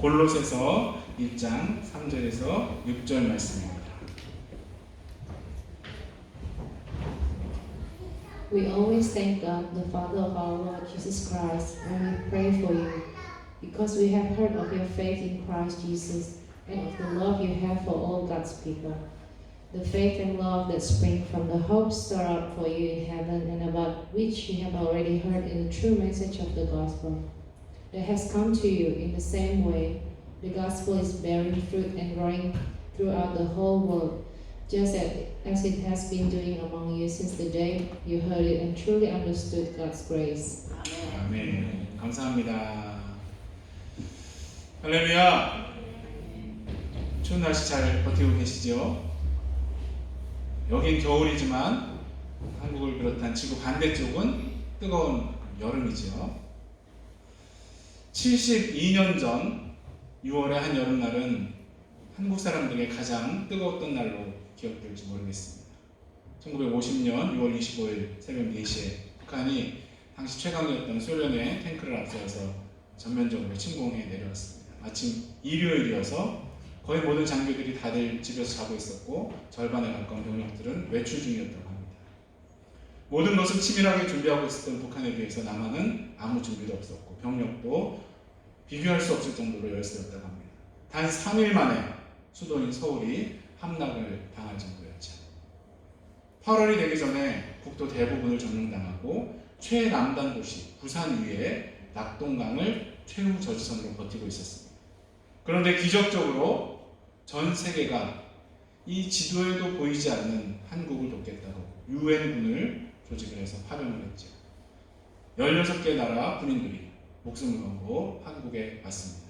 골로새서 1장 3절에서 6절 말씀입니다. We always thank God, the Father of our Lord Jesus Christ, when we pray for you, because we have heard of your faith in Christ Jesus and of the love you have for all God's people. The faith and love that spring from the hope stored up for you in heaven and about which you have already heard in the true message of the gospel that has come to you in the same way. The gospel is bearing fruit and growing throughout the whole world, just as it has been doing among you since the day you heard it and truly understood God's grace. 아멘. 감사합니다. 할렐루야. 추운 날씨 잘 버티고 계시죠? 여긴 겨울이지만 한국을 비롯한 지구 반대쪽은 뜨거운 여름이죠. 72년 전 6월의 한 여름날은 한국 사람들에게 가장 뜨거웠던 날로 기억될지 모르겠습니다. 1950년 6월 25일 새벽 4시에 북한이 당시 최강이었던 소련의 탱크를 앞세워서 전면적으로 침공해 내려왔습니다. 마침 일요일이어서 거의 모든 장교들이 다들 집에서 자고 있었고 절반에 가까운 병력들은 외출 중이었다고 합니다. 모든 것을 치밀하게 준비하고 있었던 북한에 비해서 남한은 아무 준비도 없었고 병력도 비교할 수 없을 정도로 열세였다고 합니다. 단 3일 만에 수도인 서울이 함락을 당할 정도였죠. 8월이 되기 전에 국도 대부분을 점령당하고 최남단 도시 부산 위에 낙동강을 최후 저지선으로 버티고 있었습니다. 그런데 기적적으로 전 세계가 이 지도에도 보이지 않는 한국을 돕겠다고 유엔군을 조직을 해서 파병을 했죠. 16개 나라 군인들이 목숨을 걸고 한국에 왔습니다.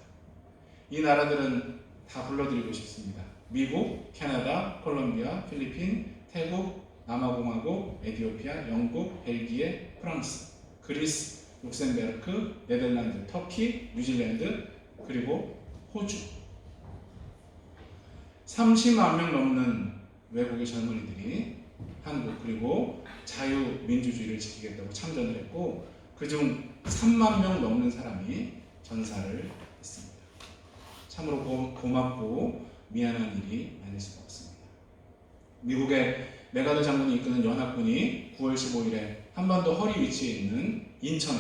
이 나라들은 다 불러드리고 싶습니다. 미국, 캐나다, 콜롬비아, 필리핀, 태국, 남아공화국, 에티오피아, 영국, 벨기에, 프랑스, 그리스, 룩셈베르크, 네덜란드, 터키, 뉴질랜드, 그리고 호주. 30만 명 넘는 외국의 젊은이들이 한국 그리고 자유민주주의를 지키겠다고 참전을 했고 그중 3만 명 넘는 사람이 전사를 했습니다. 참으로 고맙고 미안한 일이 아닐 수가 없습니다. 미국의 메가더 장군이 이끄는 연합군이 9월 15일에 한반도 허리 위치에 있는 인천에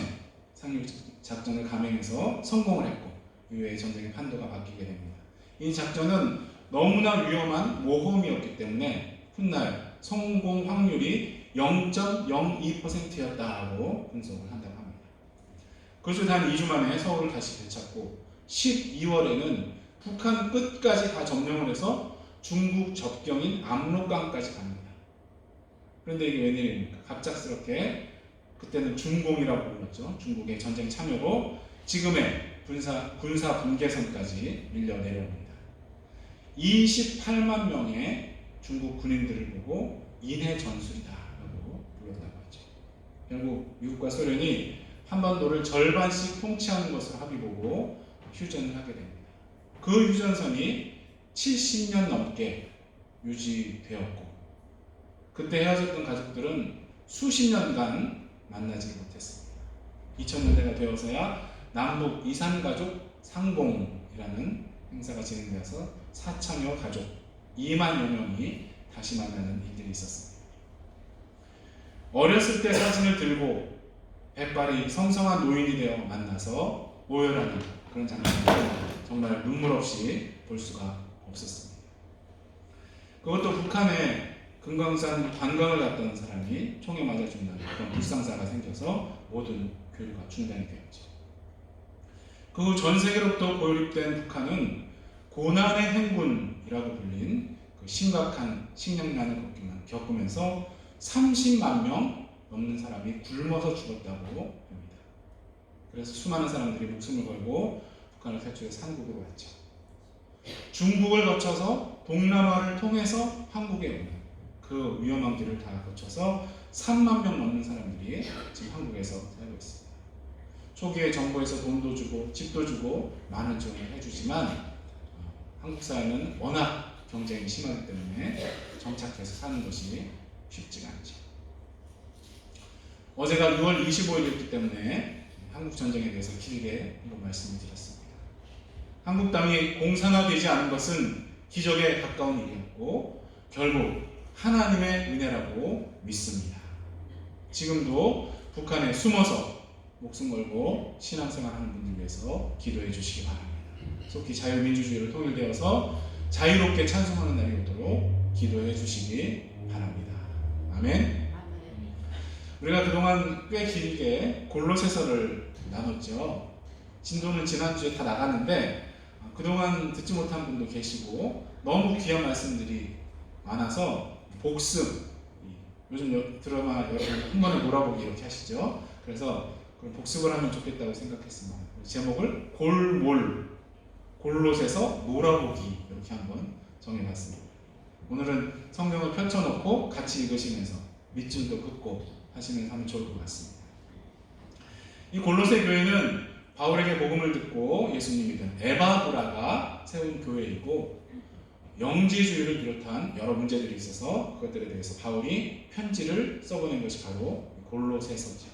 상륙작전을 감행해서 성공을 했고 이후에 전쟁의 판도가 바뀌게 됩니다. 이 작전은 너무나 위험한 모험이었기 때문에 훗날 성공 확률이 0.02%였다고 분석을 한다고 합니다. 그것을 단 2주 만에 서울을 다시 되찾고 12월에는 북한 끝까지 다 점령을 해서 중국 접경인 압록강까지 갑니다. 그런데 이게 웬일입니까? 갑작스럽게 그때는 중공이라고 불렀죠. 중국의 전쟁 참여로 지금의 군사 분계선까지 밀려 내려옵니다. 28만 명의 중국 군인들을 보고 인해 전술이다라고 불렀다고 하죠. 결국 미국과 소련이 한반도를 절반씩 통치하는 것으로 합의보고 휴전을 하게 됩니다. 그 휴전선이 70년 넘게 유지되었고 그때 헤어졌던 가족들은 수십 년간 만나지 못했습니다. 2000년대가 되어서야 남북 이산가족 상봉이라는 행사가 진행되어서 4천여 가족 2만여 명이 다시 만나는 일들이 있었습니다. 어렸을 때 사진을 들고 백발이 성성한 노인이 되어 만나서 오열하는 그런 장면을 정말 눈물 없이 볼 수가 없었습니다. 그것도 북한에 금강산 관광을 갔던 사람이 총에 맞아 죽는 그런 불상사가 생겨서 모든 교류가 중단이 되었죠. 그 후 전 세계로부터 고립된 북한은 고난의 행군이라고 불린 그 심각한 식량난을 겪으면서 30만 명 넘는 사람이 굶어서 죽었다고 합니다. 그래서 수많은 사람들이 목숨을 걸고 북한을 탈출해서 한국으로 왔죠. 중국을 거쳐서 동남아를 통해서 한국에 오는 그 위험한 길을 다 거쳐서 3만 명 넘는 사람들이 지금 한국에서 살고 있습니다. 초기에 정부에서 돈도 주고 집도 주고 많은 지원을 해주지만 한국 사회는 워낙 경쟁이 심하기 때문에 정착해서 사는 것이 쉽지가 않죠. 어제가 6월 25일이었기 때문에 한국 전쟁에 대해서 길게 한번 말씀을 드렸습니다. 한국 땅이 공산화되지 않은 것은 기적에 가까운 일이었고 결국 하나님의 은혜라고 믿습니다. 지금도 북한에 숨어서 목숨 걸고 신앙생활하는 분들 위해서 기도해 주시기 바랍니다. 속히 자유민주주의로 통일되어서 자유롭게 찬송하는 날이 오도록 기도해 주시기 바랍니다. 아멘. 우리가 그동안 꽤 길게 골로새서를 나눴죠. 진도는 지난주에 다 나갔는데 그동안 듣지 못한 분도 계시고 너무 귀한 말씀들이 많아서 복습, 요즘 드라마 여러분 한 번에 몰아보기 이렇게 하시죠. 그래서 복습을 하면 좋겠다고 생각했습니다. 제목을 골로새서 몰아보기 이렇게 한번 정해봤습니다. 오늘은 성경을 펼쳐놓고 같이 읽으시면서 밑줄도 긋고 하시면서 하면 좋을 것 같습니다. 이 골로새 교회는 바울에게 복음을 듣고 예수님이 된 에바브라가 세운 교회이고 영지주의를 비롯한 여러 문제들이 있어서 그것들에 대해서 바울이 편지를 써보낸 것이 바로 골로새서죠.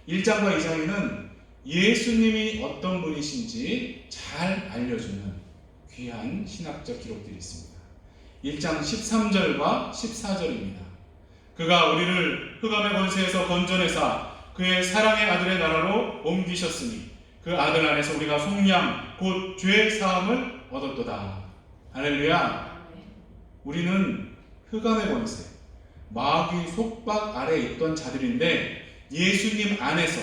1장과 2장에는 예수님이 어떤 분이신지 잘 알려주는 귀한 신학적 기록들이 있습니다. 1장 13절과 14절입니다. 그가 우리를 흑암의 권세에서 건져내사 그의 사랑의 아들의 나라로 옮기셨으니 그 아들 안에서 우리가 속량 곧 죄 사함을 얻었도다. 할렐루야. 우리는 흑암의 권세, 마귀 속박 아래에 있던 자들인데 예수님 안에서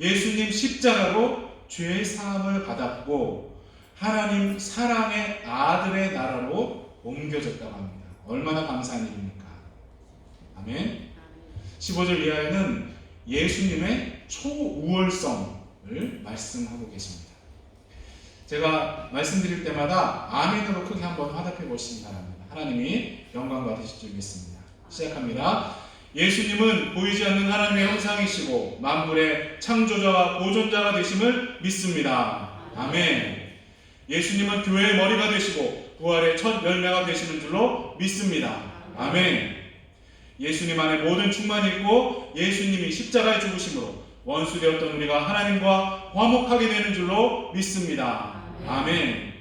예수님 십자가로 죄 사함을 받았고 하나님 사랑의 아들의 나라로 옮겨졌다고 합니다. 얼마나 감사한 일입니까? 아멘. 15절 이하에는 예수님의 초우월성을 말씀하고 계십니다. 제가 말씀드릴 때마다 아멘으로 크게 한번 화답해 보시기 바랍니다. 하나님이 영광 받으실 줄 믿습니다. 시작합니다. 예수님은 보이지 않는 하나님의 형상이시고 만물의 창조자와 보존자가 되심을 믿습니다. 아멘. 예수님은 교회의 머리가 되시고 부활의 첫 열매가 되시는 줄로 믿습니다. 아멘. 예수님 안에 모든 충만이 있고 예수님이 십자가에 죽으심으로 원수되었던 우리가 하나님과 화목하게 되는 줄로 믿습니다. 아멘.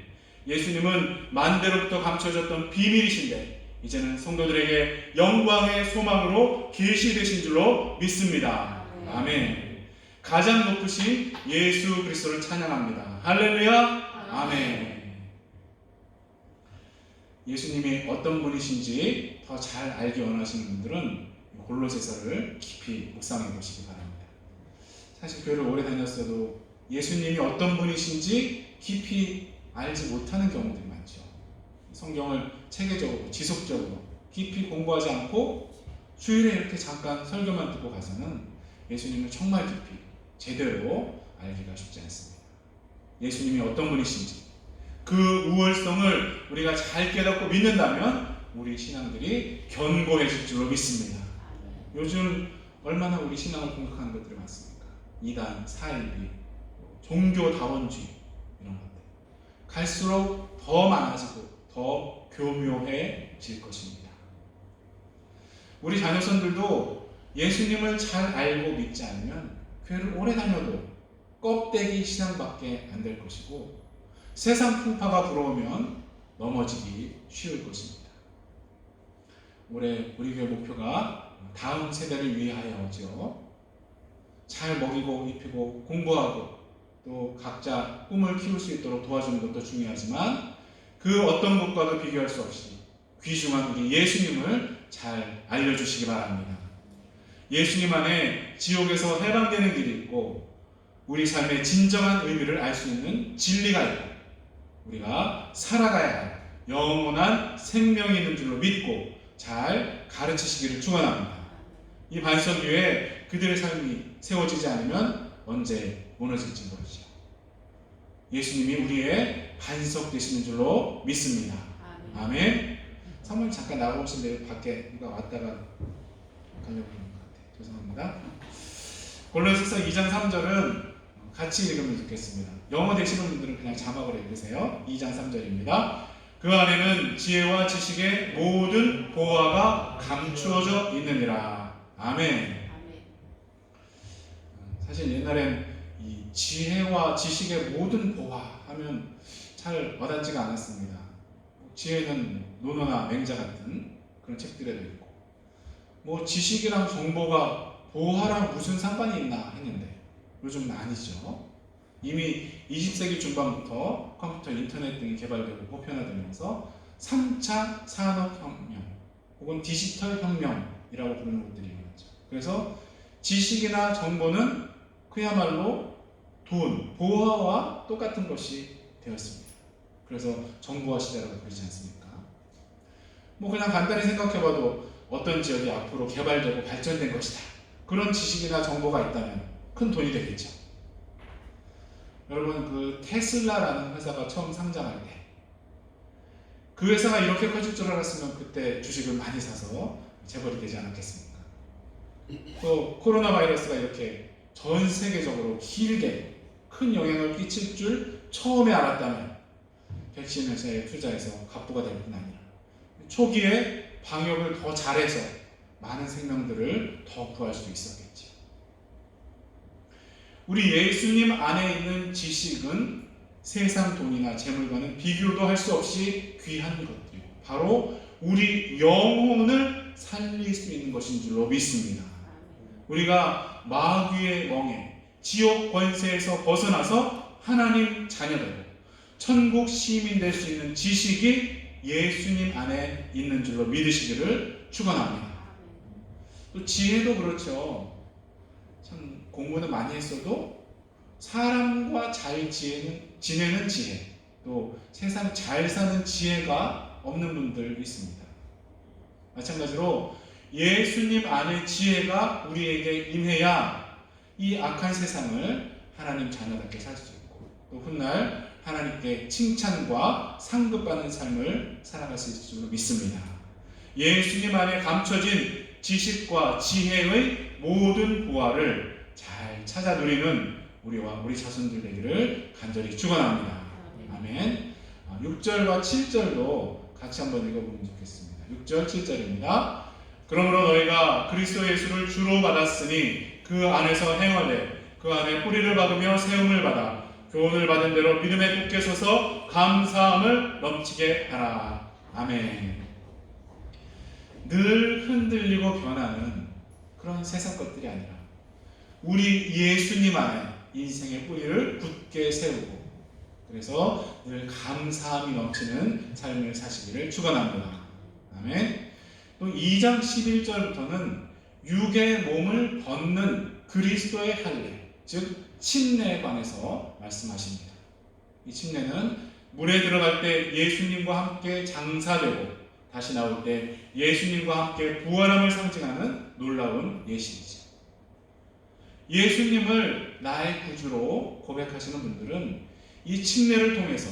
예수님은 만대로부터 감춰졌던 비밀이신데 이제는 성도들에게 영광의 소망으로 계시되신 줄로 믿습니다. 아멘. 가장 높으신 예수 그리스도를 찬양합니다. 할렐루야. 아멘. 예수님이 어떤 분이신지 더 잘 알기 원하시는 분들은 골로새서를 깊이 묵상해 보시기 바랍니다. 사실 교회를 오래 다녔어도 예수님이 어떤 분이신지 깊이 알지 못하는 경우들이 많죠. 성경을 체계적으로 지속적으로 깊이 공부하지 않고 수요일에 이렇게 잠깐 설교만 듣고 가서는 예수님을 정말 깊이 제대로 알기가 쉽지 않습니다. 예수님이 어떤 분이신지 그 우월성을 우리가 잘 깨닫고 믿는다면 우리 신앙들이 견고해질 줄로 믿습니다. 요즘 얼마나 우리 신앙을 공격하는 것들이 많습니까? 이단, 사이비, 종교다원주의 이런 것들 갈수록 더 많아지고 더 교묘해질 것입니다. 우리 자녀선들도 예수님을 잘 알고 믿지 않으면 교회를 오래 다녀도 껍데기 신앙밖에 안 될 것이고 세상 풍파가 불어오면 넘어지기 쉬울 것입니다. 올해 우리 교회 목표가 다음 세대를 위하여죠. 잘 먹이고 입히고 공부하고 또 각자 꿈을 키울 수 있도록 도와주는 것도 중요하지만 그 어떤 것과도 비교할 수 없이 귀중한 우리 예수님을 잘 알려주시기 바랍니다. 예수님 안에 지옥에서 해방되는 길이 있고 우리 삶의 진정한 의미를 알 수 있는 진리가 있고 우리가 살아가야 할 영원한 생명이 있는 줄로 믿고 잘 가르치시기를 축원합니다. 이 반석 위에 그들의 삶이 세워지지 않으면 언제 무너질지 모르죠. 예수님이 우리의 반석 되시는 줄로 믿습니다. 아멘. 사모님 잠깐 나가보신 대로 밖에 누가 왔다가 가려고 하는 것 같아요. 죄송합니다. 골로새서 2장 3절은 같이 읽으면 좋겠습니다. 영어 되시는 분들은 그냥 자막으로 읽으세요. 2장 3절입니다. 그 안에는 지혜와 지식의 모든 보화가 감추어져 있느니라. 아멘. 사실 옛날엔 이 지혜와 지식의 모든 보화 하면 하면 잘 와닿지가 않았습니다. 지혜는 논어나 맹자 같은 그런 책들에도 있고, 뭐 지식이랑 정보가 보화랑 무슨 상관이 있나 했는데 요즘은 아니죠. 이미 20세기 중반부터 컴퓨터, 인터넷 등이 개발되고 보편화되면서 3차 산업혁명 혹은 디지털 혁명이라고 부르는 것들이 있죠. 그래서 지식이나 정보는 그야말로 돈, 보화와 똑같은 것이 되었습니다. 그래서 정보화 시대라고 부르지 않습니까? 뭐 그냥 간단히 생각해봐도 어떤 지역이 앞으로 개발되고 발전된 것이다, 그런 지식이나 정보가 있다면 큰 돈이 되겠죠. 여러분, 그 테슬라라는 회사가 처음 상장할 때 그 회사가 이렇게 커질 줄 알았으면 그때 주식을 많이 사서 재벌이 되지 않았겠습니까? 또 코로나 바이러스가 이렇게 전 세계적으로 길게 큰 영향을 끼칠 줄 처음에 알았다면 백신 회사에 투자해서 갑부가 될 뿐 아니라 초기에 방역을 더 잘해서 많은 생명들을 더 구할 수 있었겠지. 우리 예수님 안에 있는 지식은 세상 돈이나 재물과는 비교도 할 수 없이 귀한 것들이고 바로 우리 영혼을 살릴 수 있는 것인 줄로 믿습니다. 우리가 마귀의 멍에 지옥 권세에서 벗어나서 하나님 자녀되고 천국 시민 될 수 있는 지식이 예수님 안에 있는 줄로 믿으시기를 축원합니다. 또 지혜도 그렇죠. 참 공부는 많이 했어도 사람과 잘 지내는 지혜, 또 세상 잘 사는 지혜가 없는 분들 있습니다. 마찬가지로 예수님 안의 지혜가 우리에게 임해야 이 악한 세상을 하나님 자녀답게 살 수 있고 또 훗날 하나님께 칭찬과 상급받는 삶을 살아갈 수 있을 줄로 믿습니다. 예수님 안에 감춰진 지식과 지혜의 모든 보화를 잘 찾아 누리는 우리와 우리 자손들 되기를 간절히 축원합니다. 아멘. 6절과 7절도 같이 한번 읽어보면 좋겠습니다. 6절 7절입니다. 그러므로 너희가 그리스도 예수를 주로 받았으니 그 안에서 행하되 그 안에 뿌리를 박으며 세움을 받아 교훈을 받은 대로 믿음에 굳게 서서 감사함을 넘치게 하라. 아멘. 늘 흔들리고 변하는 그런 세상 것들이 아니라 우리 예수님 안에 인생의 뿌리를 굳게 세우고 그래서 늘 감사함이 넘치는 삶을 사시기를 축원합니다. 아멘. 또 2장 11절부터는 육의 몸을 벗는 그리스도의 할례, 즉 침례에 관해서 말씀하십니다. 이 침례는 물에 들어갈 때 예수님과 함께 장사되고 다시 나올 때 예수님과 함께 부활함을 상징하는 놀라운 예식이죠. 예수님을 나의 구주로 고백하시는 분들은 이 침례를 통해서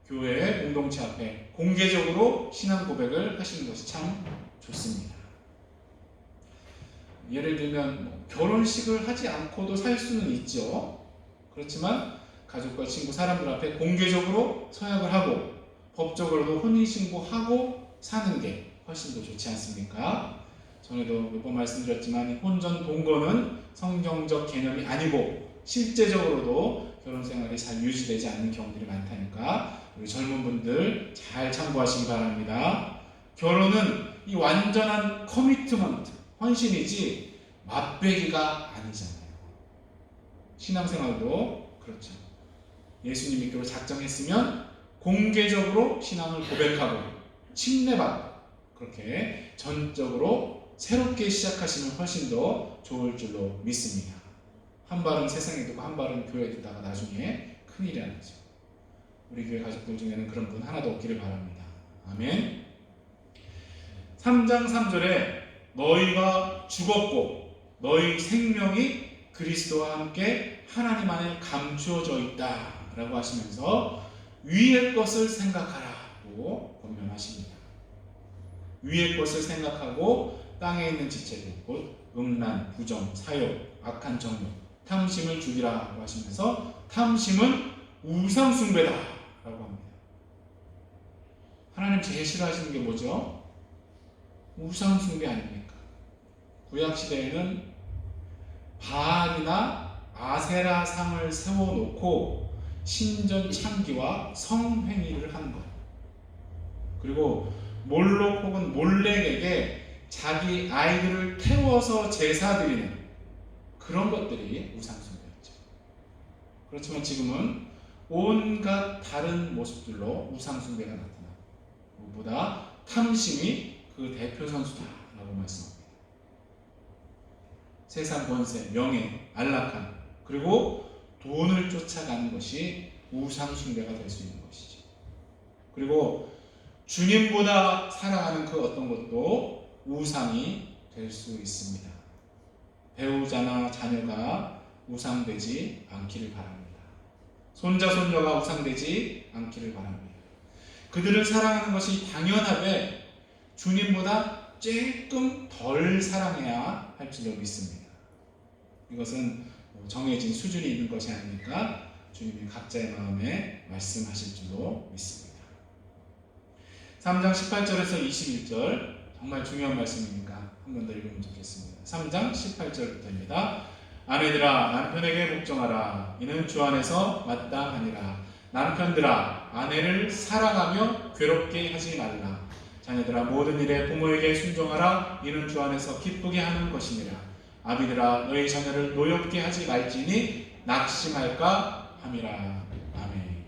교회의 공동체 앞에 공개적으로 신앙 고백을 하시는 것이 참 좋습니다. 예를 들면 결혼식을 하지 않고도 살 수는 있죠. 그렇지만 가족과 친구, 사람들 앞에 공개적으로 서약을 하고 법적으로도 혼인신고하고 사는 게 훨씬 더 좋지 않습니까? 전에도 몇 번 말씀드렸지만 혼전 동거는 성경적 개념이 아니고 실제적으로도 결혼 생활이 잘 유지되지 않는 경우들이 많다니까 우리 젊은 분들 잘 참고하시기 바랍니다. 결혼은 이 완전한 커미트먼트, 헌신이지 맛배기가 아니잖아요. 신앙생활도 그렇죠. 예수님 믿기로 작정했으면 공개적으로 신앙을 고백하고 침례받고 그렇게 전적으로 새롭게 시작하시면 훨씬 더 좋을 줄로 믿습니다. 한 발은 세상에 두고 한 발은 교회에 두다가 나중에 큰일이 나죠. 우리 교회 가족들 중에는 그런 분 하나도 없기를 바랍니다. 아멘. 3장 3절에 너희가 죽었고 너희 생명이 그리스도와 함께 하나님 안에 감추어져 있다 라고 하시면서 위의 것을 생각하라고 권면하십니다. 위의 것을 생각하고 땅에 있는 지체들 곧 음란, 부정, 사욕, 악한 정욕, 탐심을 죽이라고 하시면서 탐심은 우상 숭배다 라고 합니다. 하나님 제일 싫어하시는 게 뭐죠? 우상 숭배 아닙니까? 구약 시대에는 바알이나 아세라 상을 세워놓고 신전 참기와 성행위를 한 것, 그리고 몰록 혹은 몰렉에게 자기 아이들을 태워서 제사 드리는 그런 것들이 우상숭배였죠. 그렇지만 지금은 온갖 다른 모습들로 우상숭배가 나타나고, 무엇보다 탐심이 그 대표 선수다라고 말씀합니다. 세상 권세, 명예, 안락함, 그리고 돈을 쫓아가는 것이 우상숭배가 될 수 있는 것이죠. 그리고 주님보다 사랑하는 그 어떤 것도 우상이 될 수 있습니다. 배우자나 자녀가 우상되지 않기를 바랍니다. 손자, 손녀가 우상되지 않기를 바랍니다. 그들을 사랑하는 것이 당연하되 주님보다 조금 덜 사랑해야 할 줄로 믿습니다. 이것은 정해진 수준이 있는 것이 아니니까 주님이 각자의 마음에 말씀하실 줄로 믿습니다. 3장 18절에서 21절 정말 중요한 말씀이니까 한 번 더 읽으면 좋겠습니다. 3장 18절부터입니다. 아내들아 남편에게 복종하라. 이는 주 안에서 마땅하니라. 남편들아 아내를 사랑하며 괴롭게 하지 말라. 자녀들아 모든 일에 부모에게 순종하라. 이는 주 안에서 기쁘게 하는 것이니라. 아비들아 너희 자녀를 노엽게 하지 말지니 낙심할까 함이라. 아멘.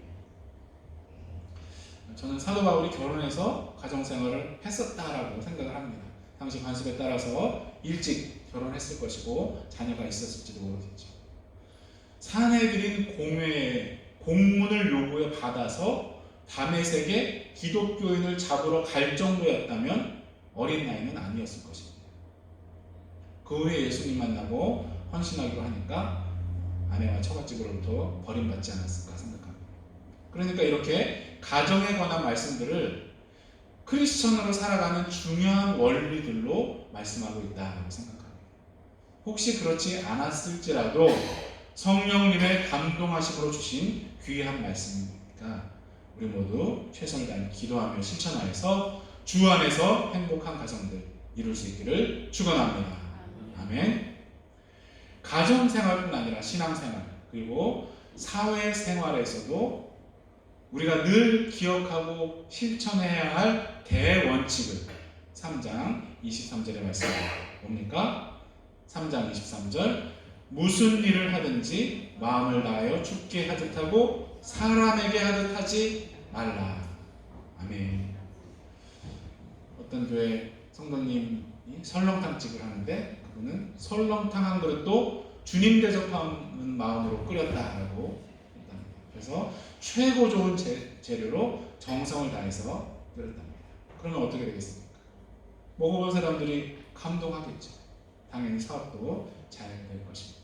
저는 사도 바울이 결혼해서 가정생활을 했었다라고 생각을 합니다. 당시 관습에 따라서 일찍 결혼했을 것이고 자녀가 있었을지도 모르겠죠. 사내들인 공회의 공문을 요구해 받아서 다메섹에 기독교인을 잡으러 갈 정도였다면 어린 나이는 아니었을 것입니다. 그 후에 예수님 만나고 헌신하기로 하니까 아내와 처갓집으로부터 버림받지 않았을까 생각합니다. 그러니까 이렇게 가정에 관한 말씀들을 크리스천으로 살아가는 중요한 원리들로 말씀하고 있다고 생각합니다. 혹시 그렇지 않았을지라도 성령님의 감동하심으로 주신 귀한 말씀이니까 우리 모두 최선을 다해 기도하며 실천하여서 주 안에서 행복한 가정들 이룰 수 있기를 축원합니다. 아멘. 가정생활뿐 아니라 신앙생활 그리고 사회생활에서도 우리가 늘 기억하고 실천해야 할 대원칙을 3장 23절에 말씀합니다. 뭡니까? 3장 23절 무슨 일을 하든지 마음을 다하여 주께 하듯 하고 사람에게 하듯 하지 말라. 아멘. 어떤 교회 성도님이 설렁탕집을 하는데 그분은 설렁탕 한 그릇도 주님 대접하는 마음으로 끓였다라고 했답니다. 그래서 최고 좋은 재료로 정성을 다해서 끓였답니다. 그러면 어떻게 되겠습니까? 먹어본 사람들이 감동하겠죠. 당연히 사업도 잘 될 것입니다.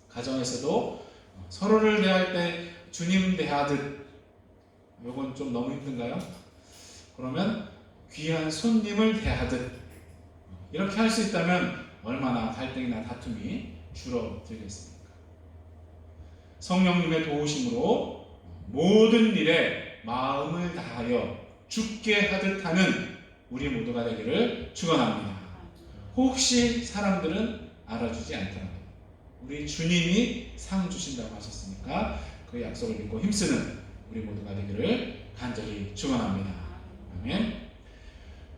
가정에서도 서로를 대할 때 주님 대하듯, 이건 좀 너무 힘든가요? 그러면 귀한 손님을 대하듯 이렇게 할 수 있다면 얼마나 갈등이나 다툼이 줄어들겠습니까? 성령님의 도우심으로 모든 일에 마음을 다하여 죽게 하듯 하는 우리 모두가 되기를 축원합니다. 혹시 사람들은 알아주지 않더라도 우리 주님이 상 주신다고 하셨으니까 그 약속을 믿고 힘쓰는 우리 모두가 되기를 간절히 축원합니다. 아멘.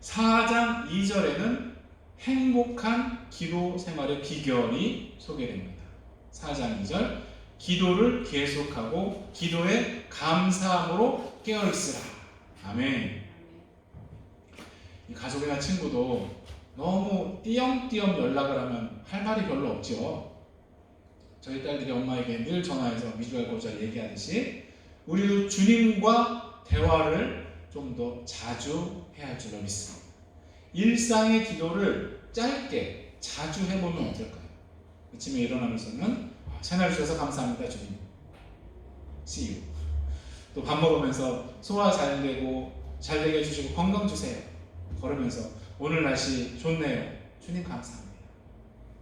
4장 2절에는 행복한 기도 생활의 비결이 소개됩니다. 4장 2절 기도를 계속하고 기도에 감사함으로 깨어있으라. 아멘. 이 가족이나 친구도 너무 띄엄띄엄 연락을 하면 할 말이 별로 없죠. 저희 딸들이 엄마에게 늘 전화해서 미주알 고주알 얘기하듯이 우리도 주님과 대화를 좀 더 자주 해야 할 줄로 믿습니다. 일상의 기도를 짧게 자주 해보면 어떨까요? 아침에 일어나면서는 새날 주셔서 감사합니다 주님. See you. 또 밥 먹으면서 소화 잘 되게 해주시고 건강 주세요. 걸으면서 오늘 날씨 좋네요. 주님 감사합니다.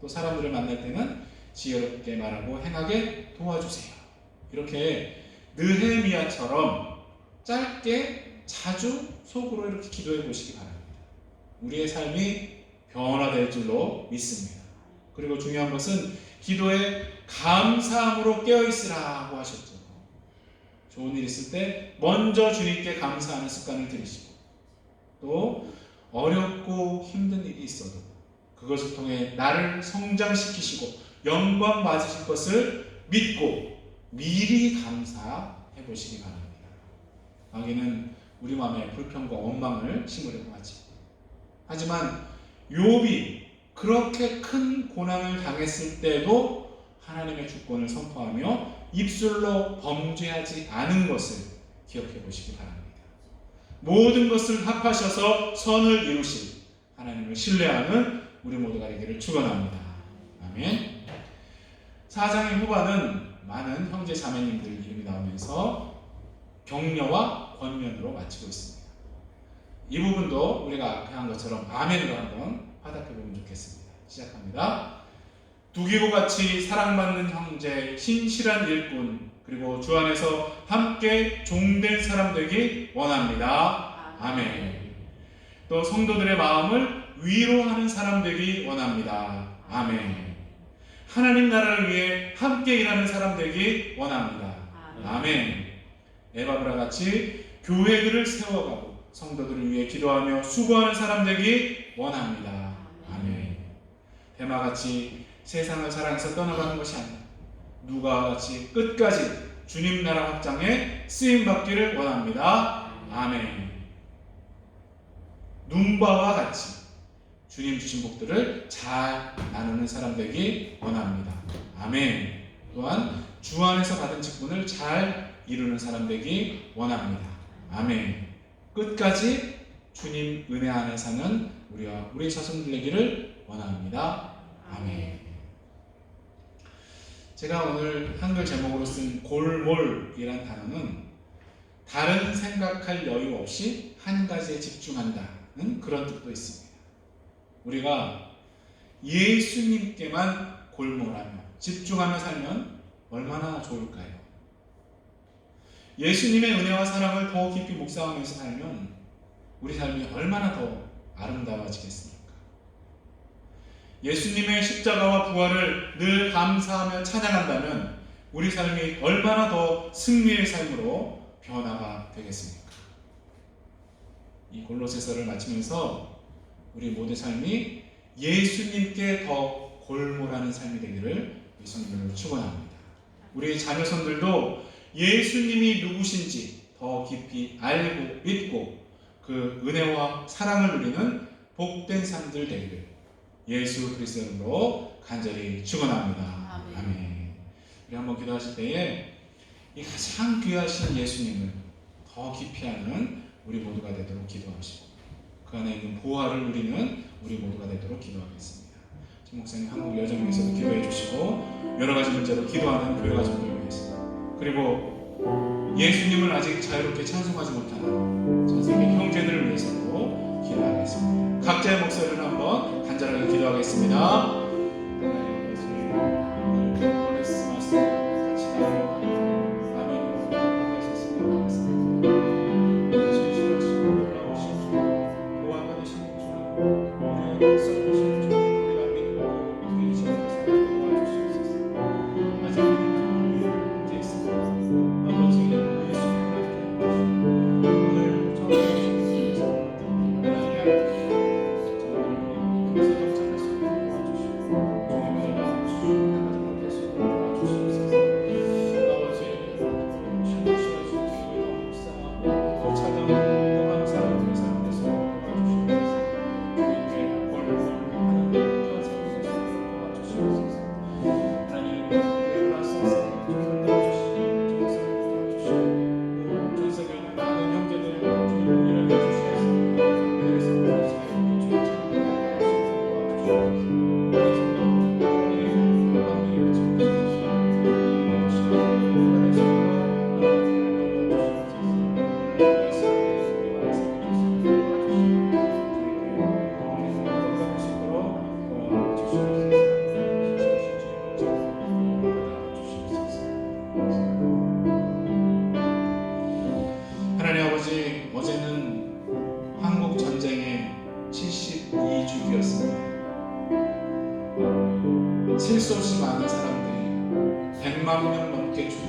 또 사람들을 만날 때는 지혜롭게 말하고 행하게 도와주세요. 이렇게 느헤미야처럼 짧게 자주 속으로 이렇게 기도해 보시기 바랍니다. 우리의 삶이 변화될 줄로 믿습니다. 그리고 중요한 것은 기도에 감사함으로 깨어있으라고 하셨죠. 좋은 일 있을 때 먼저 주님께 감사하는 습관을 들이시고, 또 어렵고 힘든 일이 있어도 그것을 통해 나를 성장시키시고 영광 받으실 것을 믿고 미리 감사해 보시기 바랍니다. 마귀는 우리 마음에 불평과 원망을 심으려고 하지. 하지만 욥이 그렇게 큰 고난을 당했을 때도 하나님의 주권을 선포하며 입술로 범죄하지 않은 것을 기억해 보시기 바랍니다. 모든 것을 합하셔서 선을 이루실 하나님을 신뢰하는 우리 모두가 되기를 축원합니다. 아멘. 4장의 후반은 많은 형제 자매님들 이름이 나오면서 격려와 권면으로 마치고 있습니다. 이 부분도 우리가 앞에 한 것처럼 아멘으로 한번 화답해 보면 좋겠습니다. 시작합니다. 두기고같이 사랑받는 형제, 신실한 일꾼, 그리고 주 안에서 함께 종된 사람 되기 원합니다. 아멘. 또 성도들의 마음을 위로하는 사람 되기 원합니다. 아멘. 하나님 나라를 위해 함께 일하는 사람 되기 원합니다. 아멘. 에바브라 같이 교회들을 세워가고 성도들을 위해 기도하며 수고하는 사람 되기 원합니다. 아멘. 데마같이 세상을 사랑해서 떠나가는 것이 아니라 누가와 같이 끝까지 주님 나라 확장에 쓰임받기를 원합니다. 아멘. 눈바와 같이 주님 주신 복들을 잘 나누는 사람 되기 원합니다. 아멘. 또한 주 안에서 받은 직분을 잘 이루는 사람 되기 원합니다. 아멘. 끝까지 주님 은혜 안에 사는 우리와 우리 자손들 되기를 원합니다. 아멘. 제가 오늘 한글 제목으로 쓴 골몰이란 단어는 다른 생각할 여유 없이 한 가지에 집중한다는 그런 뜻도 있습니다. 우리가 예수님께만 골몰하며 집중하며 살면 얼마나 좋을까요? 예수님의 은혜와 사랑을 더 깊이 묵상하면서 살면 우리 삶이 얼마나 더 아름다워지겠습니까? 예수님의 십자가와 부활을 늘 감사하며 찬양한다면 우리 삶이 얼마나 더 승리의 삶으로 변화가 되겠습니까? 이 골로새서를 마치면서 우리 모두의 삶이 예수님께 더 골몰하는 삶이 되기를 예수님으로 축원합니다. 우리 자녀손들도 예수님이 누구신지 더 깊이 알고 믿고 그 은혜와 사랑을 누리는 복된 삶들 되기를 예수 그리스도의 이름으로 간절히 축원합니다. 아멘. 우리 한번 기도하실 때에 이 가장 귀하신 예수님을 더 깊이 아는 우리 모두가 되도록 기도하시고 그 안에 있는 보화를 누리는 우리 모두가 되도록 기도하겠습니다. 진 목사님 한국 여정 위해서도 기도해 주시고 여러 가지 문제로 기도하는 교회 가족들 위해서, 그리고 예수님을 아직 자유롭게 찬송하지 못하는 전 세계 형제들을 위해서도 기도하겠습니다. 각자의 목소리를 한번 간절하게 기도하겠습니다. 하나님 아버지, 어제는 한국 전쟁의 72주기였습니다. 셀 수 없이 많은 사람들이 100만 명 넘게 죽은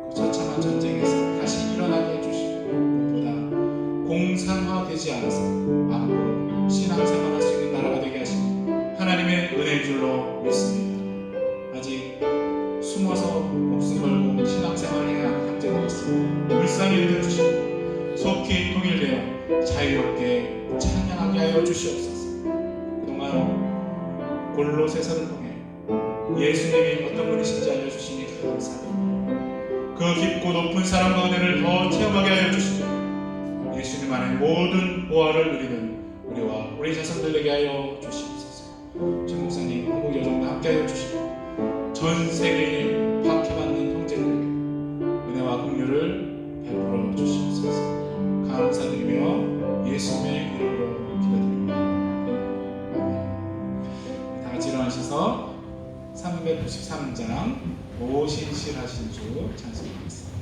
그 처참한 전쟁에서 다시 일어나게 해주시고 무엇보다 공산화되지 않아서 마음으로 신앙생활할 수 있는 나라가 되게 하시니 하나님의 은혜인 줄로 믿습니다. 아직 숨어서 목숨 걸고 신앙생활해야 하는 형제들이 있습니다. 불쌍히 여겨주시고 속히 통일되어 자유롭게 찬양하게 하여 주시옵소서. 그동안 골로새서를 통해 예수님이 어떤 분이신지 알려주시니 감사드립니다. 그 깊고 높은 사랑과 은혜를 더 체험하게 하여 주시고 예수님 안에 모든 보화를 누리는 우리와 우리 자손들에게 하여 주시옵소서. 정 목사님, 한국 여정도 함께 하여 주시고 전 세계에 박해받는 형제들에게 은혜와 긍휼을 베풀어 주시옵소서. 감사드리며 예수님의 이름으로 기도드립니다. 아멘. 다 같이 일어나셔서 393장 오신실 하신 주 찬송하겠습니다.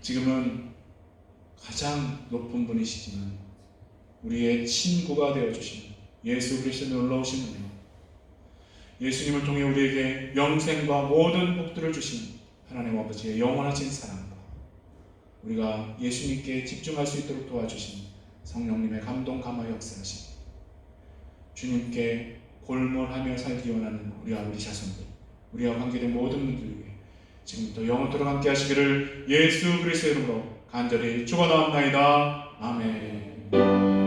지금은 가장 높은 분이시지만 우리의 친구가 되어주신 예수 그리스도의 놀라우신 은혜, 예수님을 통해 우리에게 영생과 모든 복들을 주신 하나님 아버지의 영원하신 사랑과 우리가 예수님께 집중할 수 있도록 도와주신 성령님의 감동 감화 역사하신 주님께 골몰하며 살기 원하는 우리와 우리 자손들, 우리와 관계된 모든 분들에게 지금부터 영원토록 함께 하시기를 예수 그리스도의 이름으로 간절히 축원하옵나이다. 아멘.